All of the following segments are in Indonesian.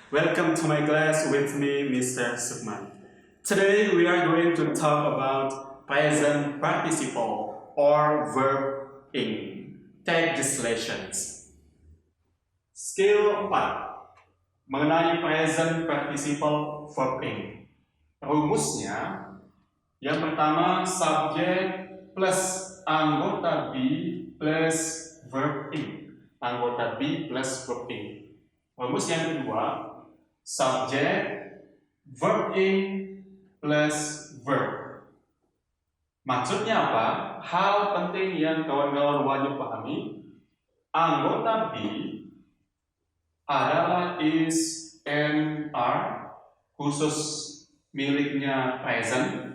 Welcome to my class with me, Mr. Sukman. Today we are going to talk about present participle or verb ing. Take these lessons. Skill 4 mengenai present participle verb ing. Rumusnya yang pertama subjek plus anggota be plus verb ing. Anggota be plus verb ing. Rumus yang kedua subjek verb ing plus verb. Maksudnya apa? Hal penting yang kawan-kawan wajib pahami, anggota be adalah is and are, khusus miliknya present,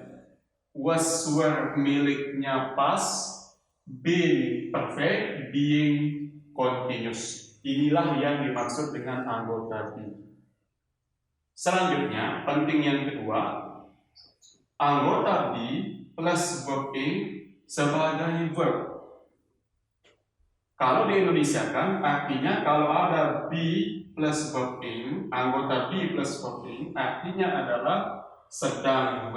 was were miliknya past, being perfect, being continuous. Inilah yang dimaksud dengan anggota be. Selanjutnya, penting yang kedua, anggota be plus verb ing sebagai verb. Kalau di Indonesia kan artinya kalau ada be plus verb ing, anggota be plus verb ing artinya adalah sedang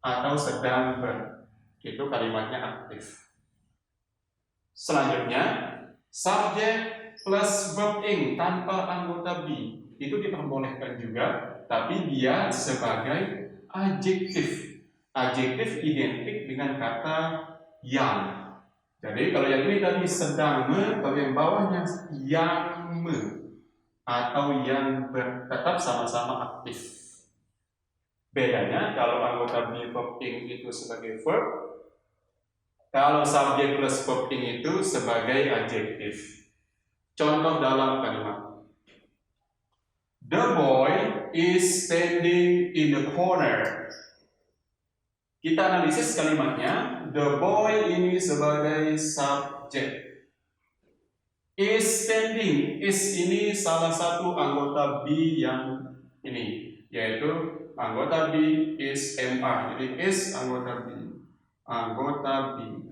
atau sedang ber. Itu kalimatnya aktif. Selanjutnya, subjek plus verb ing tanpa anggota be itu diperbolehkan juga, tapi dia sebagai adjektif. Adjektif identik dengan kata yang. Jadi kalau yang ini tadi sedang kalau yang bawahnya yang atau yang tetap sama-sama aktif. Bedanya kalau anggota be verb ing itu sebagai verb, kalau subjek plus verb ing itu sebagai adjektif. Contoh dalam kalimat. The boy is standing in the corner. Kita analisis kalimatnya. The boy ini sebagai subjek. Is standing. Is ini salah satu anggota be yang ini, yaitu anggota be is MR. Jadi is anggota be. Anggota be.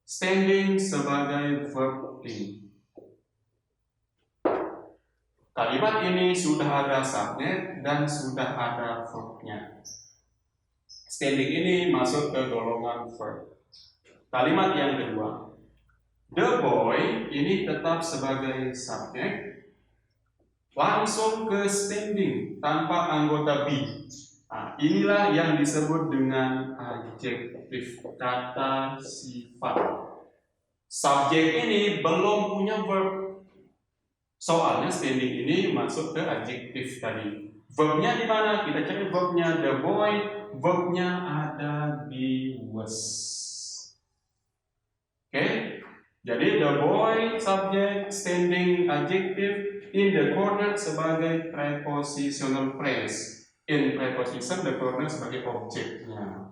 Standing sebagai verb ing. Kalimat ini sudah ada subjek dan sudah ada verbnya. Standing ini masuk ke golongan verb. Kalimat yang kedua, the boy ini tetap sebagai subjek, langsung ke standing tanpa anggota be. Nah, inilah yang disebut dengan adjektif, kata sifat. Subjek ini belum punya verb. Soalnya standing ini masuk ke adjektif tadi. Verbnya di mana? Kita cari verbnya. The boy, verbnya ada di was. Oke? Jadi the boy subject, standing adjective, in the corner sebagai prepositional phrase. In preposition the corner sebagai objeknya.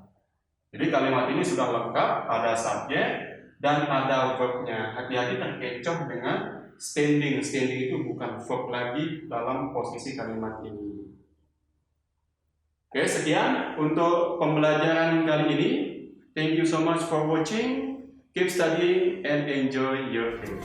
Jadi kalimat ini sudah lengkap, ada subjek dan ada verbnya. Hati-hati terkecoh dengan standing. Standing itu bukan verb lagi dalam posisi kalimat ini. Oke, sekian untuk pembelajaran kali ini. Thank you so much for watching. Keep studying and enjoy your day.